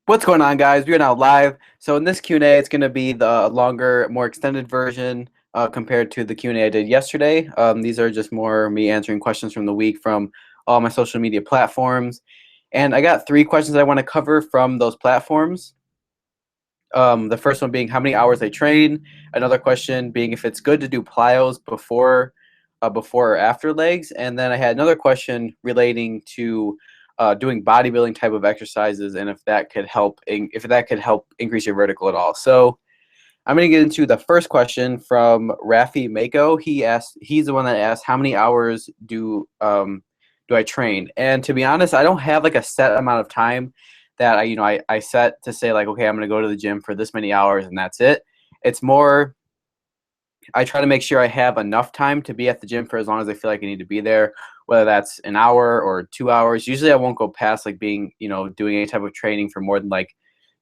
What's going on, guys? We are now live. So in this Q&A, it's going to be the longer, more extended version compared to the Q&A I did yesterday. These are just more me answering questions from the week from all my social media platforms. And I got 3 questions I want to cover from those platforms. The first one being how many hours I train. Another question being if it's good to do plyos before or after legs. And then I had another question relating to doing bodybuilding type of exercises and if that could help increase your vertical at all. So I'm going to get into the first question from Rafi Mako. He's the one that asked how many hours do I train? And to be honest, I don't have like a set amount of time that I set to say like, okay, I'm going to go to the gym for this many hours and that's it. It's more I try to make sure I have enough time to be at the gym for as long as I feel like I need to be there, whether that's an hour or 2 hours. Usually I won't go past like doing any type of training for more than like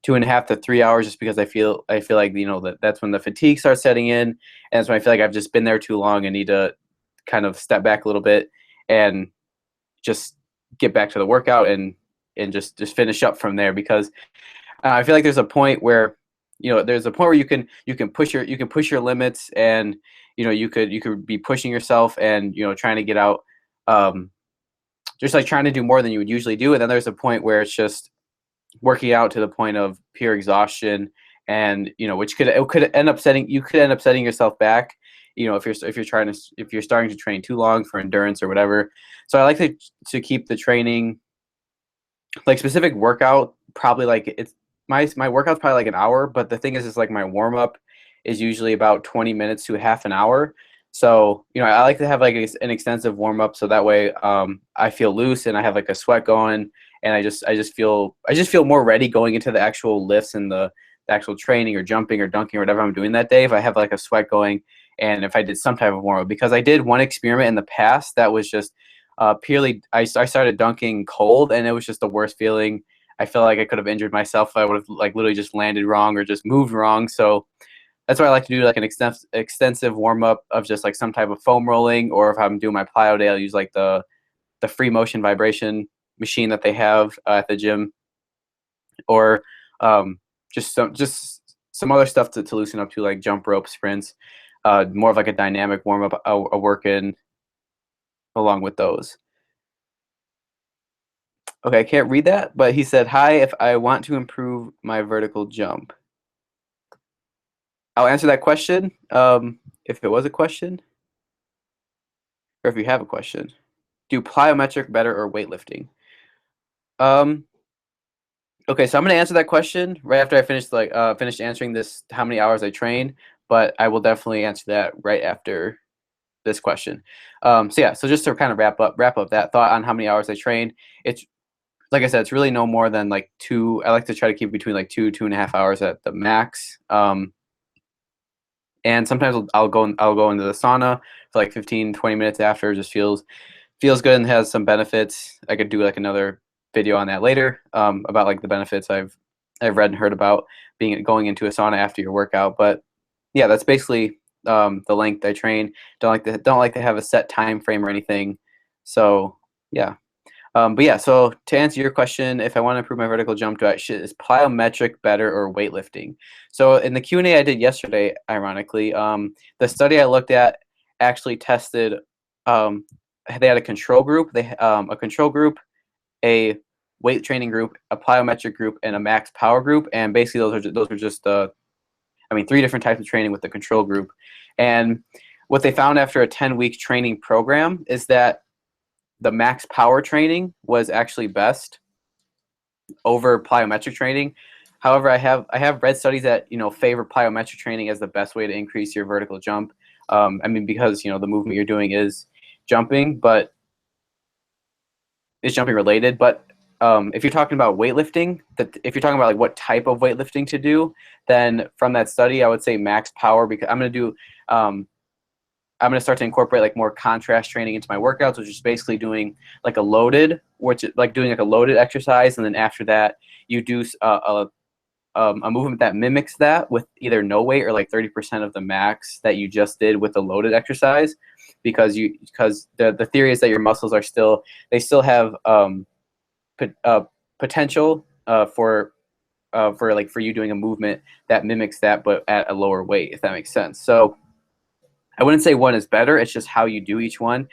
2.5 to 3 hours, just because I feel like that's when the fatigue starts setting in, and that's when I feel like I've just been there too long and need to kind of step back a little bit and just get back to the workout and just finish up from there, because I feel like there's a point where you can push your limits, and you could be pushing yourself and trying to get out, just like trying to do more than you would usually do, and then there's a point where it's just working out to the point of pure exhaustion, and which could end up setting yourself back, if you're starting to train too long for endurance or whatever. So I like to keep the training, like specific workout, probably like it's my workout's probably like an hour, but the thing is like my warm up is usually about 20 minutes to half an hour. So I like to have like an extensive warm up, so that way I feel loose and I have like a sweat going, and I just feel more ready going into the actual lifts and the actual training or jumping or dunking or whatever I'm doing that day, if I have like a sweat going and if I did some type of warm up. Because I did one experiment in the past that was just purely I started dunking cold, and it was just the worst feeling. I feel like I could have injured myself if I would have like literally just landed wrong or just moved wrong. So that's why I like to do like an extensive warm up of just like some type of foam rolling, or if I'm doing my plyo day, I'll use like the free motion vibration machine that they have at the gym, or just some other stuff to loosen up to, like jump rope sprints, more of like a dynamic warm up, a work in along with those. Okay, I can't read that, but he said, hi, if I want to improve my vertical jump. I'll answer that question, if it was a question, or if you have a question. Do plyometric better or weightlifting? Okay, so I'm going to answer that question right after I finish answering this, how many hours I train, but I will definitely answer that right after this question. So just to kind of wrap up that thought on how many hours I train, it's like I said, it's really no more than like 2. I like to try to keep between like 2.5 hours at the max. And sometimes I'll go into the sauna for like 15-20 minutes after. It just feels good and has some benefits. I could do like another video on that later, about like the benefits I've read and heard about going into a sauna after your workout. But yeah, that's basically the length I train. Don't like to have a set time frame or anything. So yeah. But yeah, so to answer your question, if I want to improve my vertical jump, is plyometric better or weightlifting? So in the Q&A I did yesterday, ironically, the study I looked at actually tested, they had a control group, a weight training group, a plyometric group, and a max power group. And basically those are just 3 different types of training with the control group. And what they found after a 10-week training program is that the max power training was actually best over plyometric training. However, I have read studies that favor plyometric training as the best way to increase your vertical jump. Because the movement you're doing is jumping, but it's jumping related. But if you're talking about weightlifting, if you're talking about like what type of weightlifting to do, then from that study, I would say max power, because I'm going to start to incorporate like more contrast training into my workouts, which is basically doing like a loaded exercise, and then after that you do a movement that mimics that with either no weight or like 30% of the max that you just did with the loaded exercise, because the theory is that your muscles still have potential for for you doing a movement that mimics that, but at a lower weight, if that makes sense. So I wouldn't say one is better. It's just how you do each one.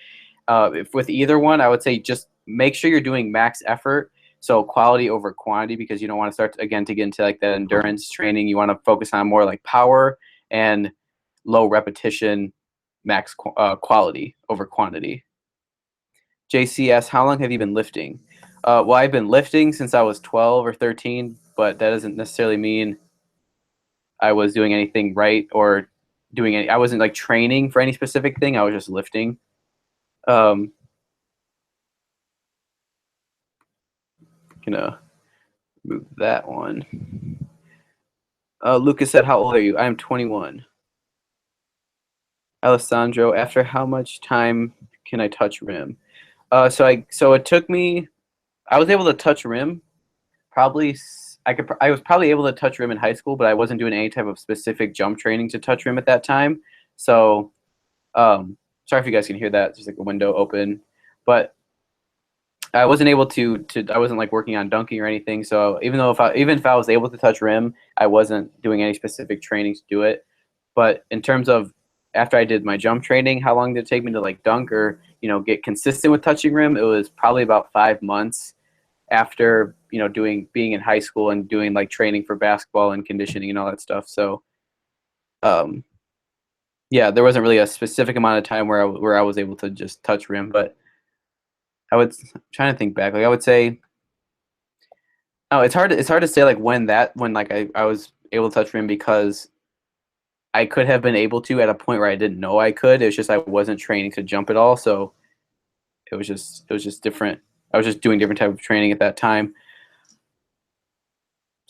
If with either one, I would say just make sure you're doing max effort. So quality over quantity, because you don't want to start to get into like that endurance training. You want to focus on more like power and low repetition, max quality over quantity. JCS, how long have you been lifting? Well, I've been lifting since I was 12 or 13, but that doesn't necessarily mean I was doing anything right or doing any. I wasn't like training for any specific thing. I was just lifting. Gonna move that one. Lucas said, "How old are you?" I am 21. Alessandro, after how much time can I touch rim? So it took me. I was able to touch rim. Probably I was probably able to touch rim in high school, but I wasn't doing any type of specific jump training to touch rim at that time. So, sorry if you guys can hear that. There's like a window open, but I wasn't able to I wasn't like working on dunking or anything. So even if I was able to touch rim, I wasn't doing any specific training to do it. But in terms of after I did my jump training, how long did it take me to like dunk or get consistent with touching rim? It was probably about 5 months after being in high school and doing like training for basketball and conditioning and all that stuff. So yeah, there wasn't really a specific amount of time where I was able to just touch rim, but I'm trying to think back. Like I would say, oh, it's hard to say like when like I was able to touch rim, because I could have been able to at a point where I didn't know I could. It was just I wasn't training to jump at all, so it was just different. I was just doing different type of training at that time.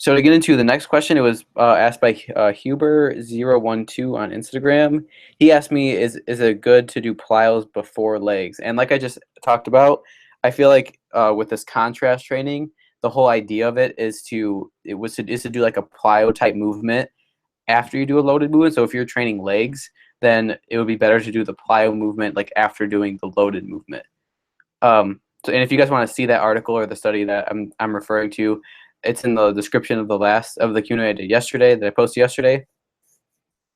So to get into the next question, it was asked by Huber012 on Instagram. He asked me, is it good to do plyos before legs? And like I just talked about, I feel like with this contrast training, the whole idea of it is to do like a plyo type movement after you do a loaded movement. So if you're training legs, then it would be better to do the plyo movement like after doing the loaded movement. So, and if you guys want to see that article or the study that I'm referring to, it's in the description of the Q&A I did yesterday, that I posted yesterday.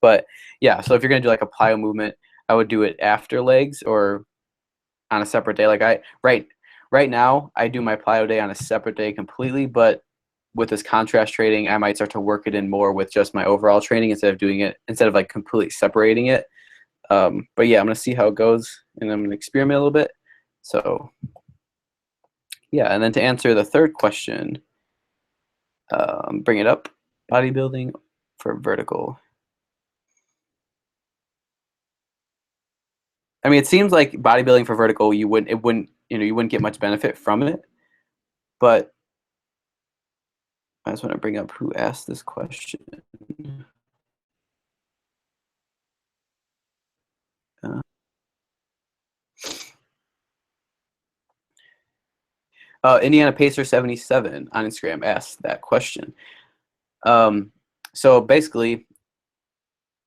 But yeah, so if you're gonna do like a plyo movement, I would do it after legs or on a separate day. Like right now, I do my plyo day on a separate day completely. But with this contrast training, I might start to work it in more with just my overall training instead of like completely separating it. But yeah, I'm gonna see how it goes, and I'm gonna experiment a little bit. So yeah, and then to answer the third question. Bring it up. Bodybuilding for vertical. I mean, it seems like bodybuilding for vertical, you wouldn't get much benefit from it. But I just want to bring up who asked this question. Indiana Pacer 77 on Instagram asked that question. So basically,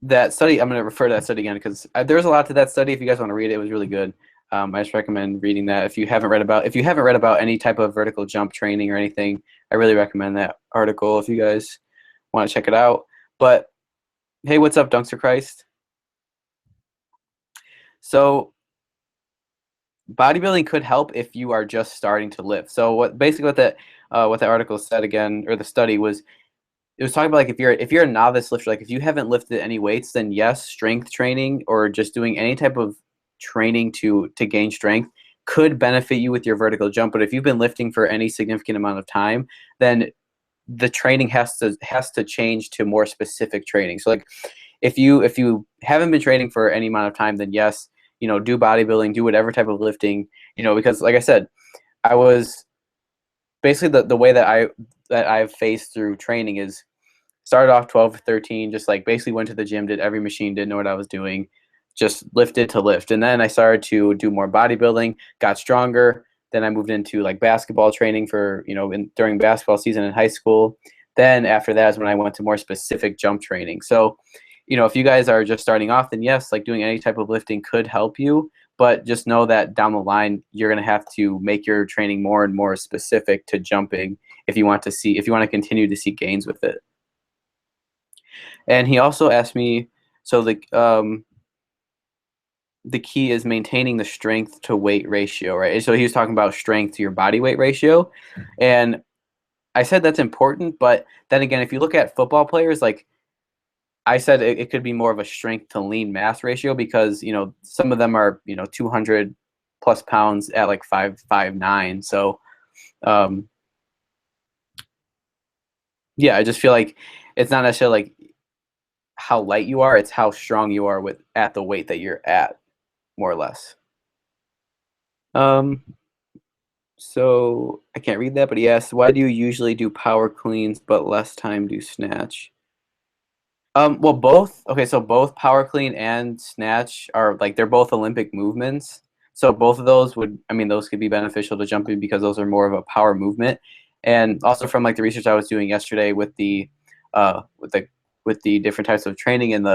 that study, I'm going to refer to that study again because there's a lot to that study. If you guys want to read it, it was really good. I just recommend reading that. If you haven't read about any type of vertical jump training or anything, I really recommend that article if you guys want to check it out. But hey, what's up, Dunkster Christ? So bodybuilding could help if you are just starting to lift. So what that article said again, or the study was, it was talking about like if you're a novice lifter, like if you haven't lifted any weights, then yes, strength training or just doing any type of training to gain strength could benefit you with your vertical jump. But if you've been lifting for any significant amount of time, then the training has to change to more specific training. So like if you haven't been training for any amount of time, then yes, do bodybuilding, do whatever type of lifting, because like I said, I was basically the way that I've faced through training is started off 12 or 13, just like basically went to the gym, did every machine, didn't know what I was doing, just lifted to lift. And then I started to do more bodybuilding, got stronger. Then I moved into like basketball training for, during basketball season in high school. Then after that is when I went to more specific jump training. So, if you guys are just starting off, then yes, like doing any type of lifting could help you. but just know that down the line you're going to have to make your training more and more specific to jumping if you want to continue to see gains with it. And he also asked me, so the key is maintaining the strength to weight ratio, right? So he was talking about strength to your body weight ratio, and I said that's important, but then again, if you look at football players, like I said, it could be more of a strength to lean mass ratio because some of them are 200 plus pounds at like 5'9". So um, yeah, I just feel like it's not necessarily like how light you are; it's how strong you are at the weight that you're at, more or less. Um, so I can't read that, but he asked, why do you usually do power cleans but less time do snatch? Well, both. Okay, so both power clean and snatch are like they're both Olympic movements. So both of those those could be beneficial to jumping because those are more of a power movement. And also from like the research I was doing yesterday with uh, with the with the different types of training and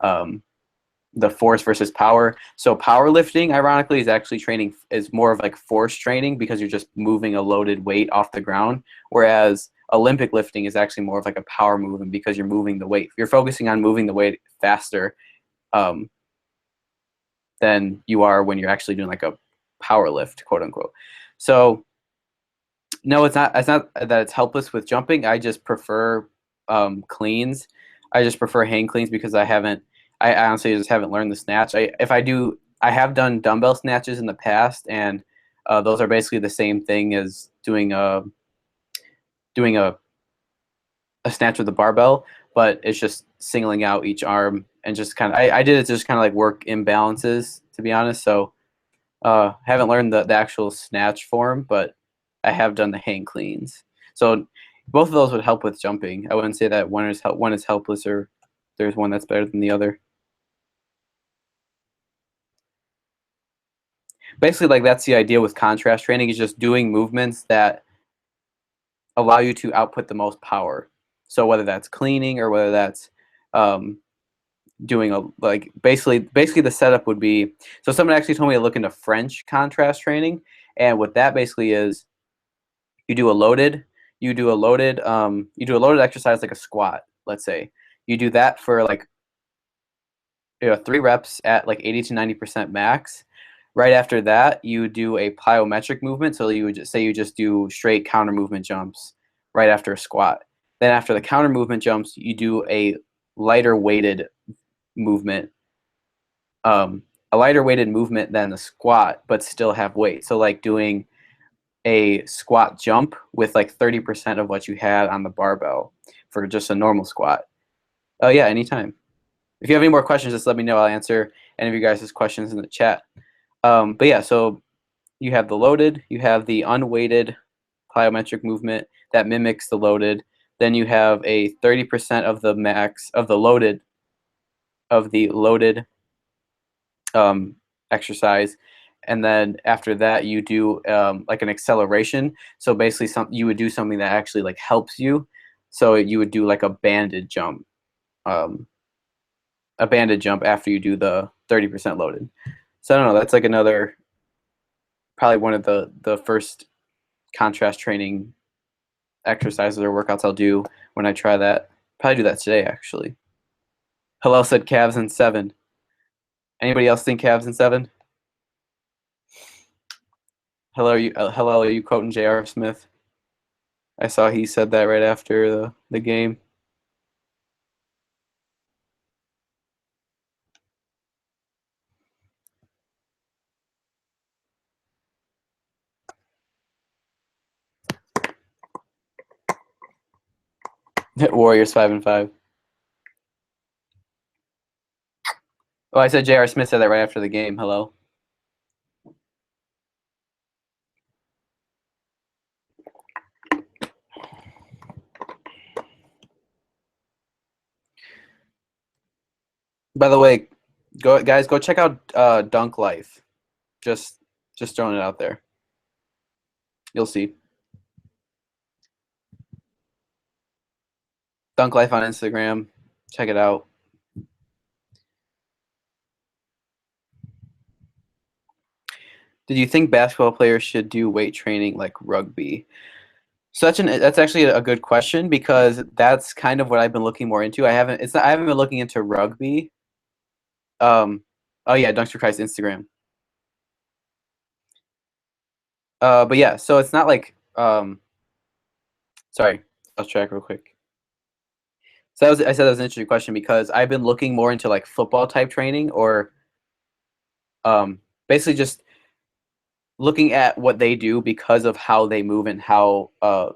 um, the force versus power. So powerlifting, ironically, is more of like force training because you're just moving a loaded weight off the ground, whereas Olympic lifting is actually more of like a power movement because you're moving the weight. You're focusing on moving the weight faster um, than you are when you're actually doing like a power lift, quote unquote. So no, it's not. It's not that it's helpless with jumping. I just prefer cleans. I just prefer hang cleans because I honestly just haven't learned the snatch. I have done dumbbell snatches in the past, and those are basically the same thing as doing a snatch with a barbell, but it's just singling out each arm and just kind of. I did it to just kind of like work imbalances, to be honest. So haven't learned the actual snatch form, but I have done the hang cleans. So both of those would help with jumping. I wouldn't say that one is helpless or there's one that's better than the other. Basically, like that's the idea with contrast training is just doing movements that allow you to output the most power. So whether that's cleaning or whether that's um, doing a like basically the setup would be so someone actually told me to look into French contrast training, and what that basically is you do a loaded you do a loaded exercise like a squat, let's say. You do that for like 3 reps at like 80 to 90% max. Right after that you do a plyometric movement, so you would just say you just do straight counter movement jumps right after a squat. Then after the counter movement jumps you do lighter weighted movement um, a lighter weighted movement than the squat but still have weight, so like doing a squat jump with like 30% of what you had on the barbell for just a normal squat. Oh yeah, anytime. If you have any more questions, just let me know. I'll answer any of you guys' questions in the chat. But yeah, so you have the loaded, you have the unweighted plyometric movement that mimics the loaded. Then you have a 30% of the max of the loaded um, exercise, and then after that you do like an acceleration. So basically you would do something that actually like helps you, so you would do like um, a banded jump after you do the 30% loaded. So I don't know, that's like another probably one of the first contrast training exercises or workouts I'll do when I try that. Probably do that today actually. Hello said calves in 7. Anybody else think calves in 7? Hello, are you quoting J.R. Smith? I saw he said that right after the game. Warriors 5-5. Oh, I said J.R. Smith said that right after the game. Hello. By the way, go check out Dunk Life. Just throwing it out there. You'll see. Dunk Life on Instagram. Check it out. Did you think basketball players should do weight training like rugby? That's actually a good question because that's kind of what I've been looking more into. I haven't been looking into rugby. Oh yeah, Dunks for Christ Instagram. But yeah, so it's not like sorry, I'll track real quick. I said that was an interesting question because I've been looking more into like football type training or um basically just looking at what they do because of how they move and how a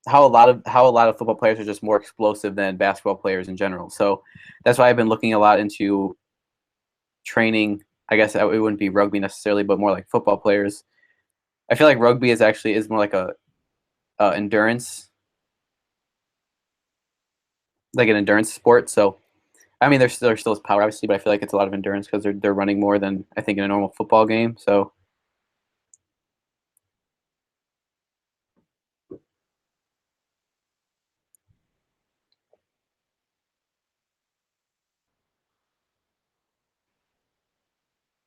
lot of football players are just more explosive than basketball players in general. So that's why I've been looking a lot into training. I guess it wouldn't be rugby necessarily, but more like football players. I feel like rugby is more like a endurance, like an endurance sport. So I mean, there still is power obviously, but I feel like it's a lot of endurance because they're running more than I think in a normal football game. So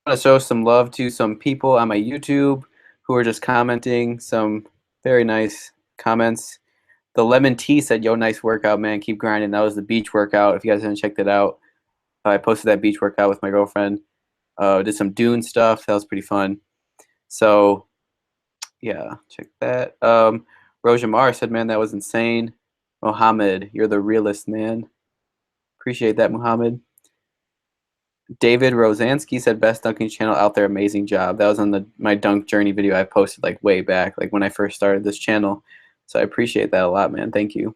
I want to show some love to some people on my YouTube who are just commenting some very nice comments. The lemon tea said, "Yo, nice workout, man. Keep grinding." That was the beach workout. If you guys haven't checked it out, I posted that beach workout with my girlfriend. Did some dune stuff. That was pretty fun. So yeah, check that. Roja Mar said, "Man, that was insane." Mohammed, you're the realest, man. Appreciate that, Mohammed. David Rosansky said, "Best dunking channel out there. Amazing job." That was on my dunk journey video I posted like way back, like when I first started this channel. So I appreciate that a lot, man. Thank you.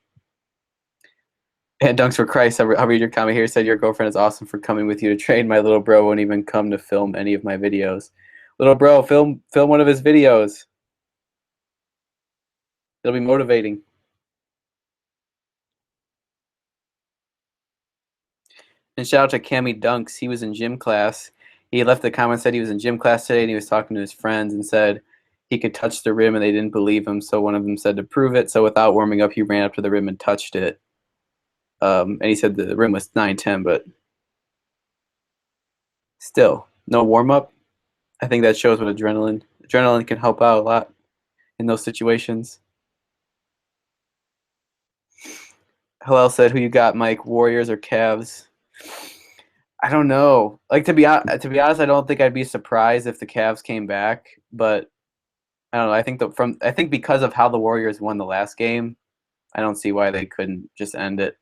And Dunks for Christ, I'll read your comment here. Said your girlfriend is awesome for coming with you to train. My little bro won't even come to film any of my videos. Little bro, film one of his videos. It'll be motivating. And shout out to Cammy Dunks. He was in gym class. He left the comment, said he was in gym class today and he was talking to his friends and said he could touch the rim and they didn't believe him. So one of them said to prove it. So without warming up, he ran up to the rim and touched it. And he said the rim was 9'10", but still, no warm up. I think that shows what adrenaline can help out a lot in those situations. Hillel said, "Who you got, Mike? Warriors or Cavs?" I don't know. Like to be honest, I don't think I'd be surprised if the Cavs came back, but I don't know. I think because of how the Warriors won the last game, I don't see why they couldn't just end it.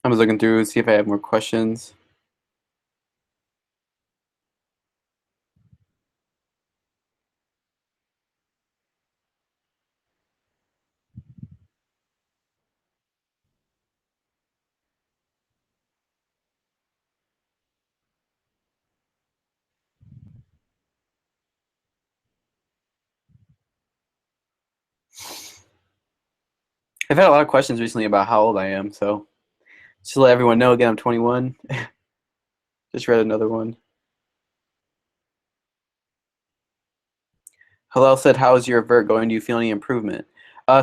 I was looking through see if I have more questions. I've had a lot of questions recently about how old I am, so just to let everyone know again, I'm 21. Just read another one. Hillel said, "How is your vert going? Do you feel any improvement?"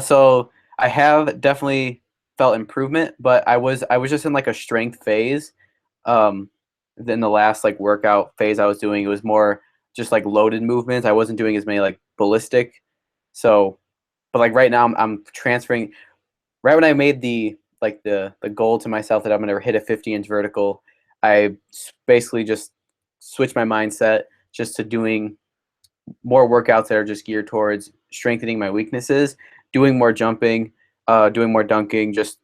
So I have definitely felt improvement, but I was just in like a strength phase. Um, then the last like workout phase I was doing, it was more just like loaded movements. I wasn't doing as many like ballistic. So, but like right now, I'm transferring. Right when I made the goal to myself that I'm gonna hit a 50-inch vertical, I basically just switched my mindset just to doing more workouts that are just geared towards strengthening my weaknesses, doing more jumping, doing more dunking, just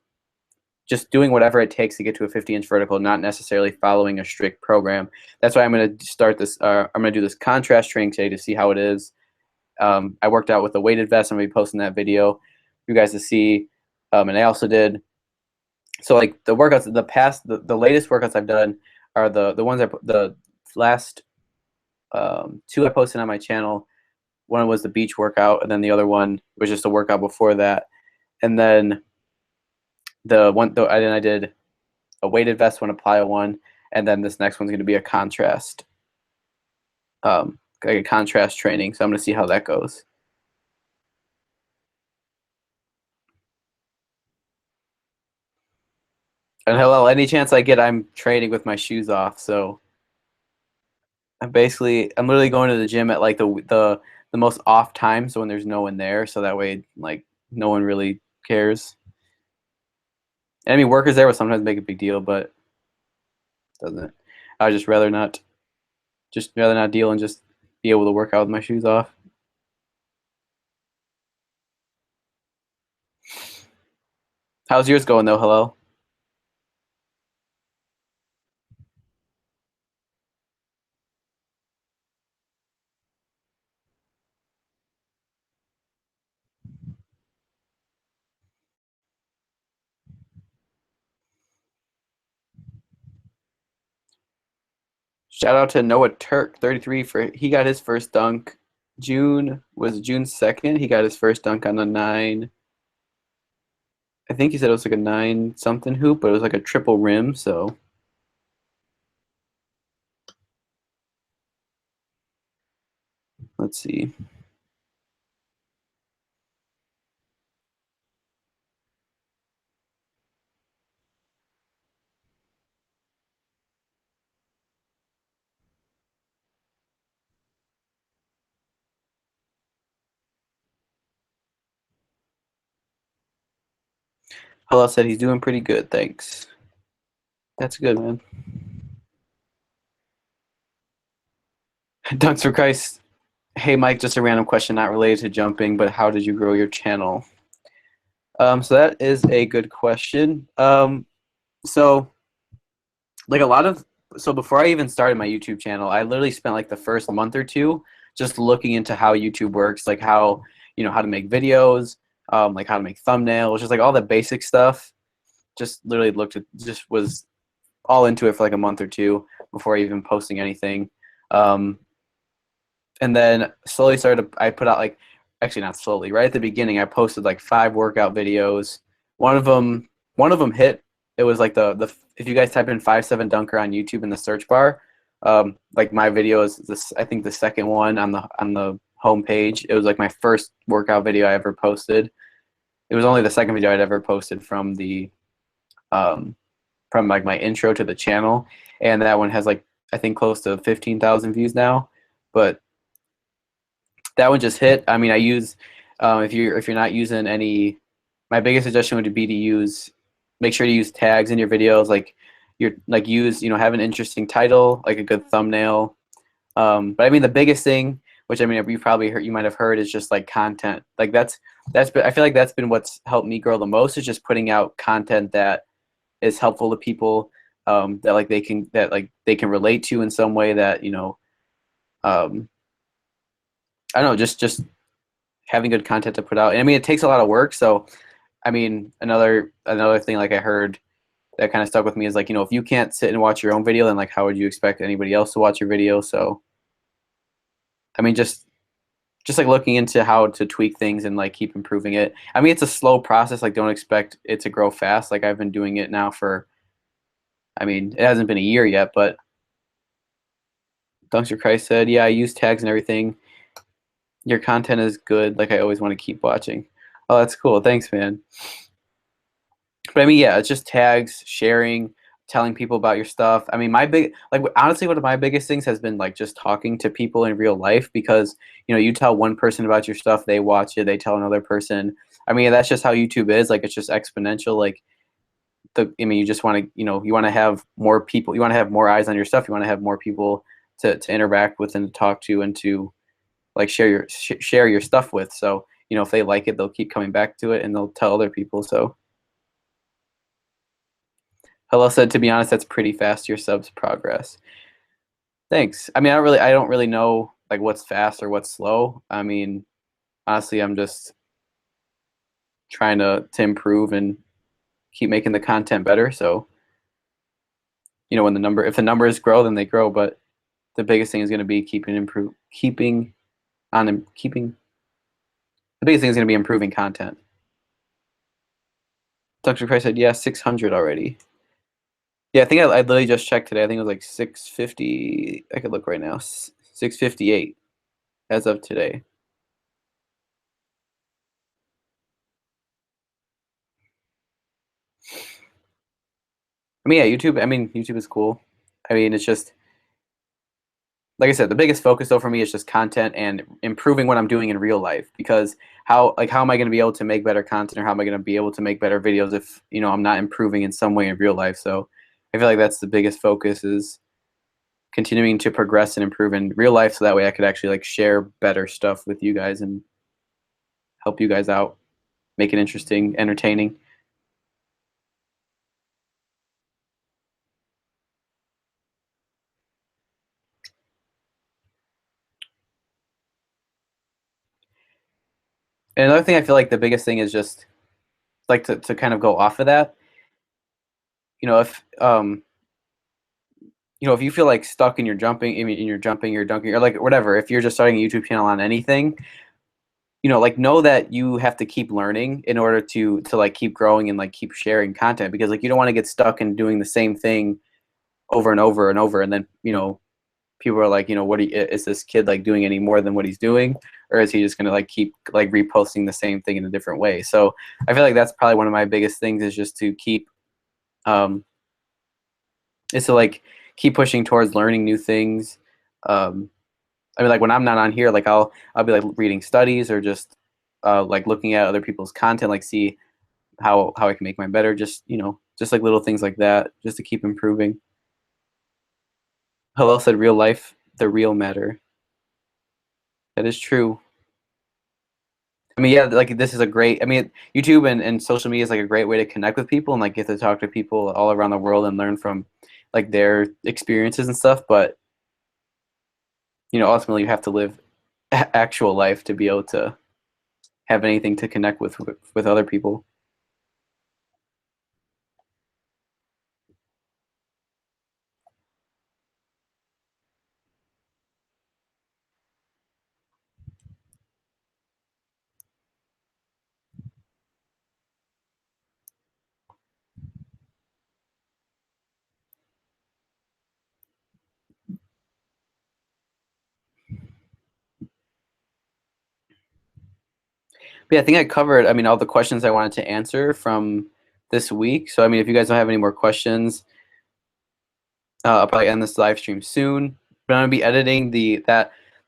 doing whatever it takes to get to a 50-inch vertical, not necessarily following a strict program. That's why I'm going to start this. I'm going to do this contrast training today to see how it is. I worked out with a weighted vest. I'm going to be posting that video for you guys to see. And I also did So like the workouts, the latest workouts I've done are the ones the last two I posted on my channel. One was the beach workout, and then the other one was just a workout before that. And then I did a weighted vest one, a plyo one, and then this next one's going to be a contrast, like a contrast training. So I'm going to see how that goes. And hello, any chance I get, I'm training with my shoes off. So I'm literally going to the gym at like the most off time, so when there's no one there, so that way like no one really cares. And I mean, workers there will sometimes make a big deal, but doesn't. I would just rather not deal and just be able to work out with my shoes off. How's yours going though? Hello. Shout out to Noah Turk, 33 for he got his first dunk. June 2nd. He got his first dunk on a 9. I think he said it was like a 9 something hoop, but it was like a triple rim, so let's see. Hello said he's doing pretty good, thanks. That's good, man. Dunks for Christ. Hey Mike, just a random question not related to jumping, but how did you grow your channel? So that is a good question. So like a lot of so before I even started my YouTube channel, I literally spent like the first month or two just looking into how YouTube works, like how how to make videos, like how to make thumbnails, just like all the basic stuff. Just literally just was all into it for like a month or two before even posting anything. And then slowly I put out like, actually not slowly, right at the beginning, I posted like 5 workout videos. One of them hit. It was like the if you guys type in 5'7" dunker on YouTube in the search bar, like my video is this, I think the second one on the home page. It was like my first workout video I ever posted. It was only the second video I'd ever posted um, from like my intro to the channel, and that one has like I think close to 15,000 views now. But that one just hit. I mean, I use if you're not using any, my biggest suggestion would be to make sure to use tags in your videos. Like use have an interesting title, like a good thumbnail. But I mean, the biggest thing, which I mean you might have heard, is just like content. Like I feel like that's been what's helped me grow the most, is just putting out content that is helpful to people, that they can relate to in some way, that um, I don't know, just having good content to put out. And I mean, it takes a lot of work. So I mean, another thing like I heard that kind of stuck with me is like, if you can't sit and watch your own video, then like how would you expect anybody else to watch your video? So I mean, just like looking into how to tweak things and like keep improving it. I mean, it's a slow process. Like, don't expect it to grow fast. Like, I've been doing it now for, I mean, it hasn't been a year yet, but Dunks Christ said, yeah, I use tags and everything. Your content is good. Like, I always want to keep watching. Oh, that's cool. Thanks, man. But I mean, yeah, it's just tags, sharing, telling people about your stuff. I mean, honestly, one of my biggest things has been like just talking to people in real life, because you tell one person about your stuff, they watch it, they tell another person. I mean, that's just how YouTube is. Like, it's just exponential. Like I mean, you just want to, you want to have more people, you want to have more eyes on your stuff, you want to have more people to interact with and to talk to, and to like share your stuff with. So if they like it, they'll keep coming back to it and they'll tell other people. So Hello said, to be honest, that's pretty fast, your subs progress. Thanks. I mean, I don't really know like what's fast or what's slow. I mean, honestly, I'm just trying to improve, and keep making the content better. So, you know, if the numbers grow, then they grow. But the biggest thing is going to be keeping. The biggest thing is going to be improving content. Dr. Price said, yeah, 600 already. Yeah, I think I literally just checked today. I think it was like 650. I could look right now. 658 as of today. I mean, yeah, YouTube. I mean, YouTube is cool. I mean, it's just like I said, the biggest focus though for me is just content and improving what I'm doing in real life. Because how am I going to be able to make better content, or how am I going to be able to make better videos if I'm not improving in some way in real life? So I feel like that's the biggest focus, is continuing to progress and improve in real life, so that way I could actually like share better stuff with you guys and help you guys out, make it interesting, entertaining. And another thing I feel like the biggest thing is just like to kind of go off of that. If if you feel like stuck in your jumping, I mean, in your jumping, or dunking, or like whatever, if you're just starting a YouTube channel on anything, like know that you have to keep learning in order to like keep growing and like keep sharing content, because like you don't want to get stuck in doing the same thing over and over and over, and then people are like, is this kid like doing any more than what he's doing, or is he just gonna like keep like reposting the same thing in a different way? So I feel like that's probably one of my biggest things, is just to keep is to like keep pushing towards learning new things. I mean, like when I'm not on here, like I'll be like reading studies, or just like looking at other people's content, like see how I can make mine better. Just just like little things like that, just to keep improving. Hello said, real life, the real matter. That is true. I mean, yeah, like this is a great. I mean, YouTube and social media is like a great way to connect with people and like get to talk to people all around the world and learn from like their experiences and stuff. But ultimately, you have to live actual life to be able to have anything to connect with other people. But yeah, I think I covered, I mean, all the questions I wanted to answer from this week. So, I mean, if you guys don't have any more questions, I'll probably end this live stream soon. But I'm gonna be editing the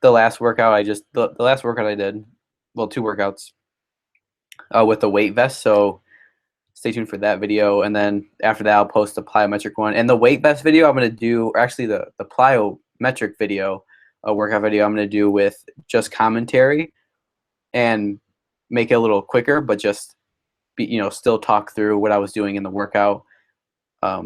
last workout the last workout I did, well, two workouts with the weight vest. So stay tuned for that video. And then after that, I'll post the plyometric one. And the weight vest video I'm gonna do, or actually the plyometric video, workout video, I'm gonna do with just commentary and make it a little quicker, but just still talk through what I was doing in the workout. I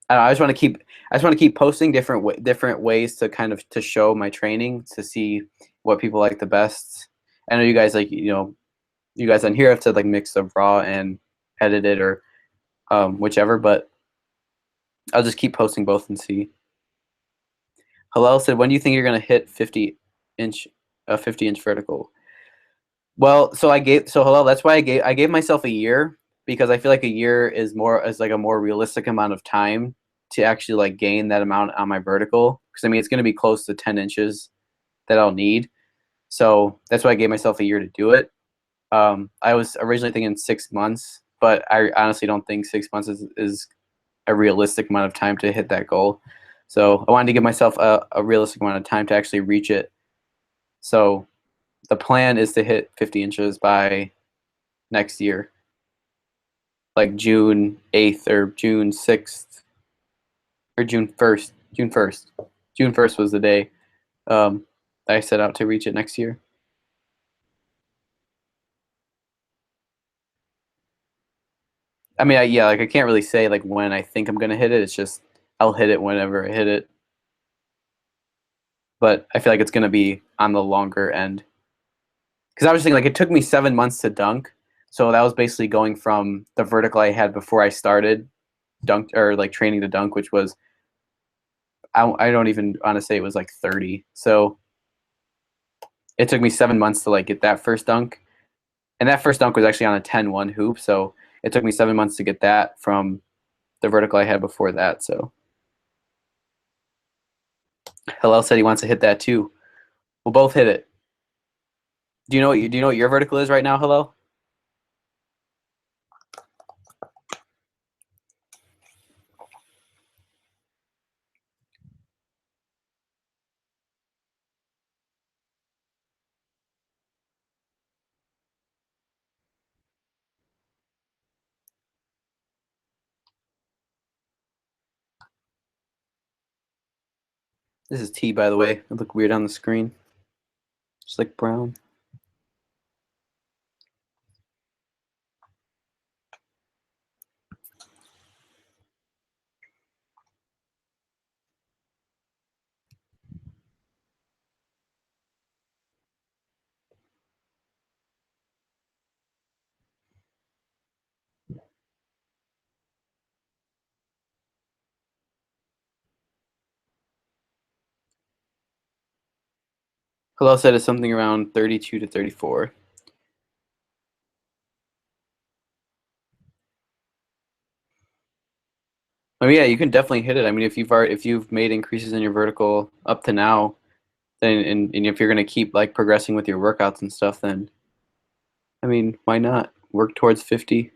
just want to keep posting different ways to kind of to show my training, to see what people like the best. I know you guys like you guys on here have said like mix the raw and edited, or whichever, but I'll just keep posting both and see. Halal said, when do you think you're gonna hit 50-inch 50-inch vertical? Well, so hello. That's why I gave myself a year, because I feel like a year is like a more realistic amount of time to actually like gain that amount on my vertical. Because I mean, it's going to be close to 10 inches that I'll need. So that's why I gave myself a year to do it. I was originally thinking 6 months, but I honestly don't think 6 months is a realistic amount of time to hit that goal. So I wanted to give myself a realistic amount of time to actually reach it. So the plan is to hit 50 inches by next year, like June 8th or June 6th or June 1st. June 1st. June 1st was the day I set out to reach it next year. I mean, yeah, like I can't really say like when I think I'm gonna hit it. It's just I'll hit it whenever I hit it. But I feel like it's gonna be on the longer end, because I was thinking like it took me 7 months to dunk, So that was basically going from the vertical I had before I started dunk or like training to dunk, which was I don't even want to say it was like 30. So it took me 7 months to like get that first dunk, and that first dunk was actually on a 10-1 hoop. So it took me 7 months to get that from the vertical I had before that. So Hillel said he wants to hit that too. We'll both hit it. Do you know what your vertical is right now, Hillel? This is T, by the way. It look weird on the screen. Just like brown. Hillel said it's something around 32 to 34. I mean, yeah, you can definitely hit it. I mean, if you've made increases in your vertical up to now, then and if you're gonna keep like progressing with your workouts and stuff, then I mean, why not work towards 50?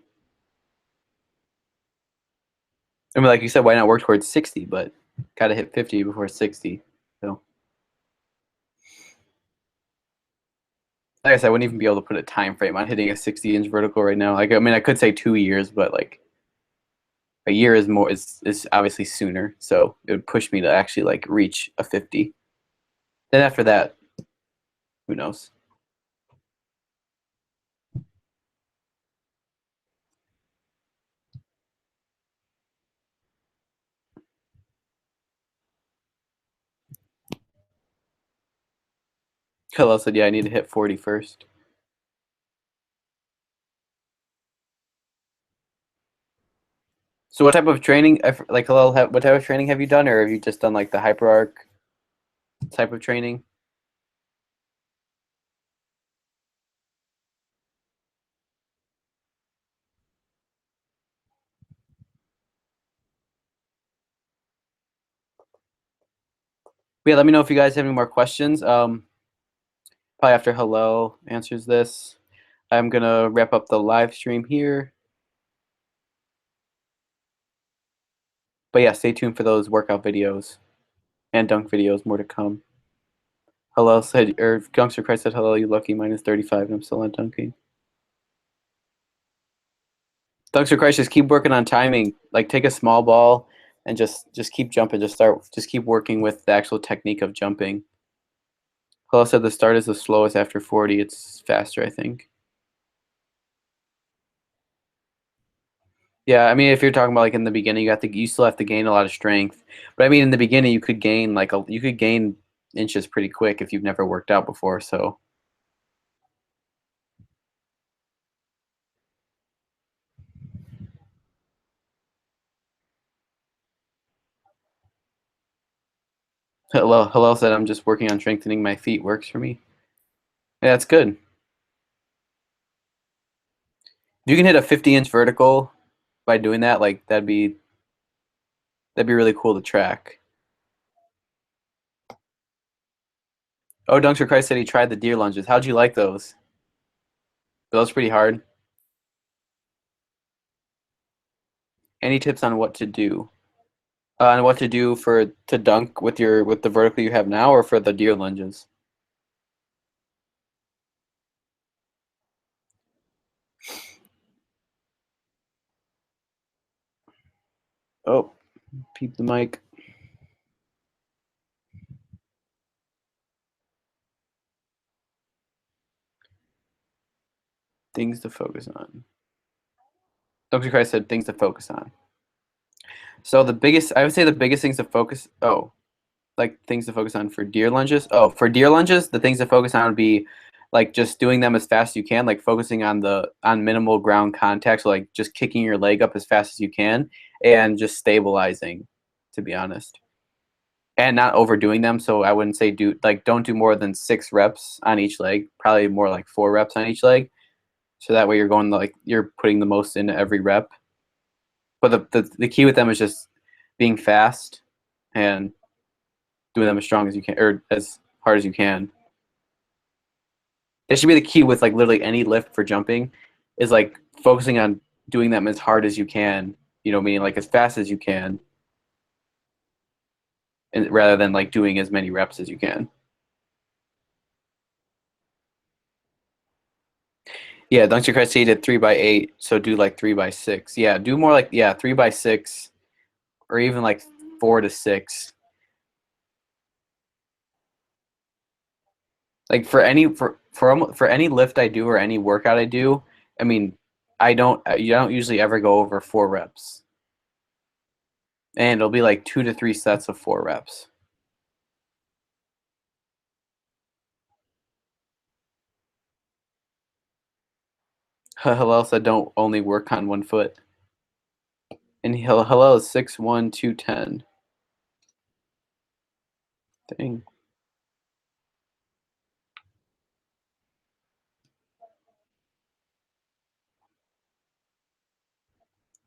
I mean, like you said, why not work towards 60? But gotta hit 50 before 60. So, like I said, I wouldn't even be able to put a time frame on hitting a 60-inch vertical right now. Like, I mean, I could say 2 years, but like a year is more is obviously sooner. So it would push me to actually like reach a 50. Then after that, who knows? Hello said, yeah, I need to hit 40 first. So what type of training, like, hello, what type of training have you done, or have you just done like the hyperarch type of training? But yeah, let me know if you guys have any more questions. Probably after hello answers this, I'm gonna wrap up the live stream here. But yeah, stay tuned for those workout videos and dunk videos, more to come. Hello said, or Gunkster Christ said, hello, you lucky, minus 35, and I'm still not dunking. Dunkster Christ, just keep working on timing. Like, take a small ball and just keep jumping. Just keep working with the actual technique of jumping. Hello said the start is the slowest after 40. It's faster, I think. Yeah, I mean, if you're talking about like in the beginning, you still have to gain a lot of strength. But I mean, in the beginning, you could gain you could gain inches pretty quick if you've never worked out before. So hello said I'm just working on strengthening my feet. Works for me. Yeah, that's good. If you can hit a 50-inch vertical by doing that, like that'd be really cool to track. Oh, Dunkster Christ said he tried the deer lunges. How'd you like those? Those pretty hard. Any tips on what to do? On what to do for to dunk with the vertical you have now, or for the deer lunges? Oh, peep the mic. Things to focus on. Dr. Christ said things to focus on. So I would say the biggest things to focus. Oh, like things to focus on for deer lunges. Oh, for deer lunges, the things to focus on would be like just doing them as fast as you can, like focusing on minimal ground contact, so like just kicking your leg up as fast as you can and just stabilizing, to be honest. And not overdoing them, so I wouldn't say don't do more than 6 reps on each leg, probably more like 4 reps on each leg. So that way you're putting the most into every rep. But the key with them is just being fast and doing them as strong as you can, or as hard as you can. It should be the key with like literally any lift for jumping, is like focusing on doing them as hard as you can, meaning like as fast as you can, and rather than like doing as many reps as you can. Yeah, Dunks your Christ, he did 3x8, so do like 3x6. Yeah, do more like 3x6, or even like 4 to 6. Like for any lift I do or any workout I do, I mean, I don't usually ever go over 4 reps, and it'll be like 2 to 3 sets of 4 reps. Hillel said don't only work on one foot, and Hillel is 6'1", 210. Dang.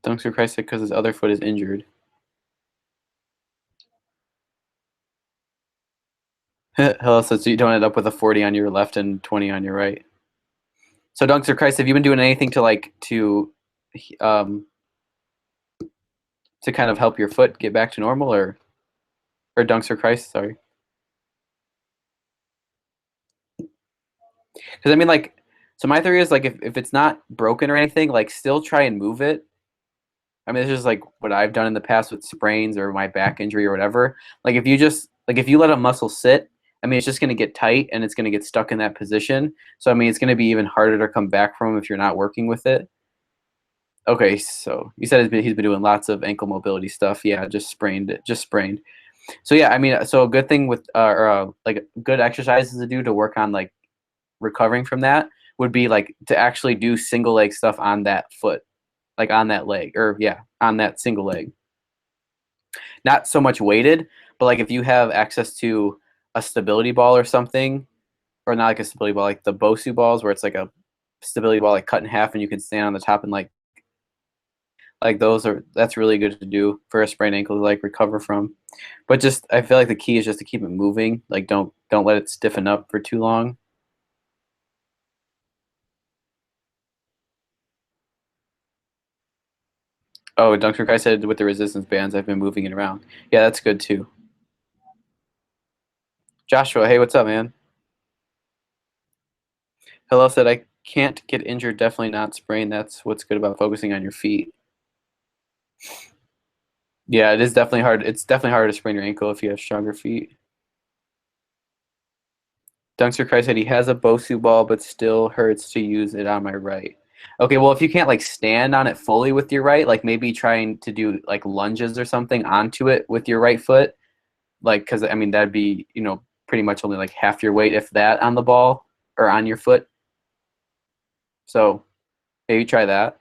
Dunks for Christ sake, because his other foot is injured. Hillel says so you don't end up with a 40 on your left and 20 on your right. So Dunks for Christ, have you been doing anything um to kind of help your foot get back to normal, or Dunks for Christ, sorry? Because I mean, like, so my theory is like if it's not broken or anything, like still try and move it. I mean, this is like what I've done in the past with sprains or my back injury or whatever. Like if you let a muscle sit, I mean, it's just going to get tight and it's going to get stuck in that position. So I mean, it's going to be even harder to come back from if you're not working with it. Okay, so you said he's been doing lots of ankle mobility stuff. Yeah, just sprained it, just sprained. So yeah, I mean, so a good thing with like good exercises to do to work on like recovering from that would be like to actually do single leg stuff on that foot, like on that leg, or yeah, on that single leg. Not so much weighted, but like if you have access to a stability ball or something, or not like a stability ball, like the Bosu balls where it's like a stability ball like cut in half and you can stand on the top, and like that's really good to do for a sprained ankle to like recover from. But just I feel like the key is just to keep it moving. Like don't let it stiffen up for too long. Oh, Dr. Kai said with the resistance bands, I've been moving it around. Yeah, that's good too. Joshua, hey, what's up, man? Hello said I can't get injured, definitely not sprained. That's what's good about focusing on your feet. Yeah, it is definitely hard. It's definitely harder to sprain your ankle if you have stronger feet. Dunkster Christ said he has a Bosu ball, but still hurts to use it on my right. Okay, well, if you can't like stand on it fully with your right, like maybe trying to do like lunges or something onto it with your right foot, like because I mean that'd be pretty much only like half your weight, if that, on the ball or on your foot. So maybe try that.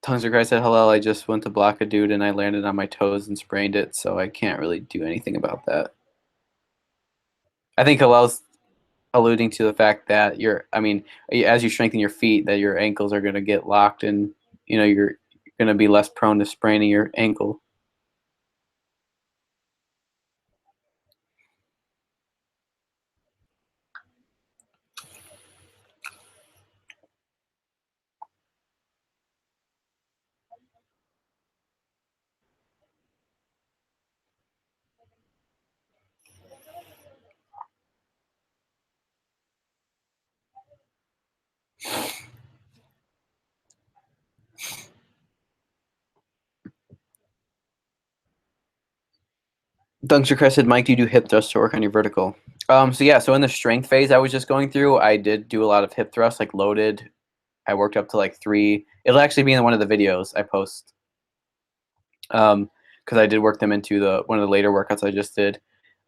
Tungster Christ said hello. I just went to block a dude and I landed on my toes and sprained it, so I can't really do anything about that. I think Hillel's alluding to the fact that I mean, as you strengthen your feet, that your ankles are going to get locked, and you're going to be less prone to spraining your ankle. Dunkster Crest said, Mike, do you do hip thrusts to work on your vertical? So yeah, so in the strength phase I was just going through, I did do a lot of hip thrusts, like loaded. I worked up to like 3. It'll actually be in one of the videos I post. Because I did work them into one of the later workouts I just did.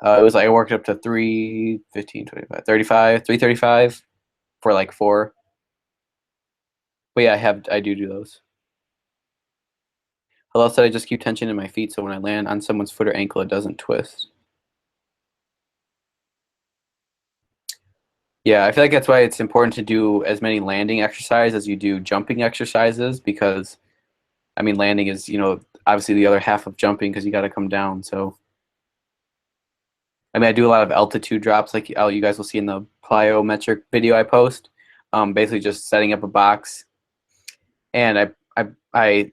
It was like I worked up to 3, 15, 25, 35, 335 for like 4. But yeah, I do those. Hello said I just keep tension in my feet so when I land on someone's foot or ankle, it doesn't twist. Yeah, I feel like that's why it's important to do as many landing exercises as you do jumping exercises because, I mean, landing is, obviously the other half of jumping because you got to come down. So, I mean, I do a lot of altitude drops like you guys will see in the plyometric video I post. Basically just setting up a box. And I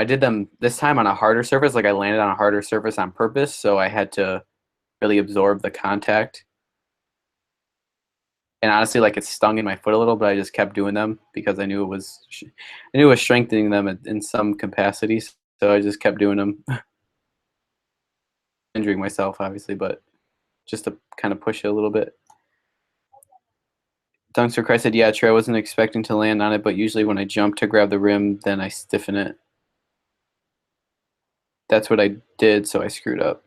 did them this time on a harder surface. Like I landed on a harder surface on purpose. So I had to really absorb the contact. And honestly, like it stung in my foot a little, but I just kept doing them because I knew it was strengthening them in some capacities. So I just kept doing them, injuring myself obviously, but just to kind of push it a little bit. Dunks for Christ said, "Yeah, Trey, I wasn't expecting to land on it, but usually when I jump to grab the rim, then I stiffen it. That's what I did, so I screwed up."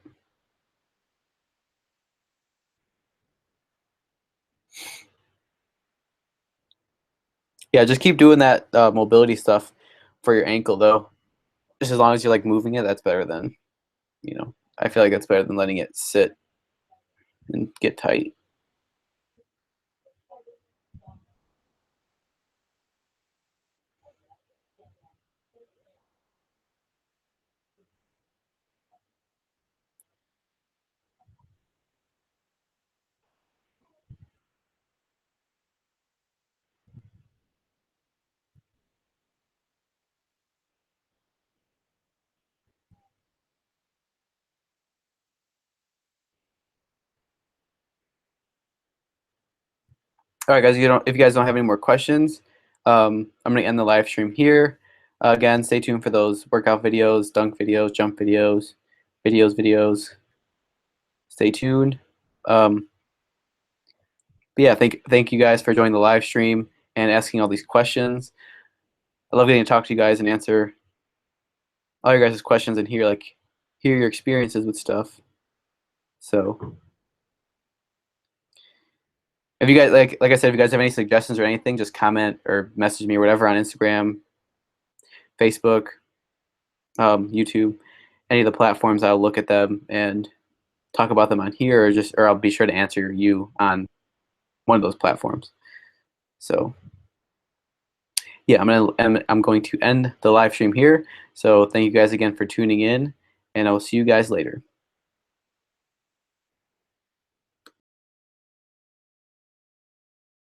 Yeah, just keep doing that mobility stuff for your ankle, though. Just as long as you're like moving it, that's better than, I feel like that's better than letting it sit and get tight. All right, guys. If you guys don't have any more questions, I'm gonna end the live stream here. Again, stay tuned for those workout videos, dunk videos, jump videos. Stay tuned. But yeah, thank you guys for joining the live stream and asking all these questions. I love getting to talk to you guys and answer all your guys' questions and hear your experiences with stuff. So if you guys like I said, if you guys have any suggestions or anything, just comment or message me or whatever on Instagram, Facebook, YouTube, any of the platforms. I'll look at them and talk about them on here, or I'll be sure to answer you on one of those platforms. So yeah, I'm going to end the live stream here. So thank you guys again for tuning in, and I will see you guys later.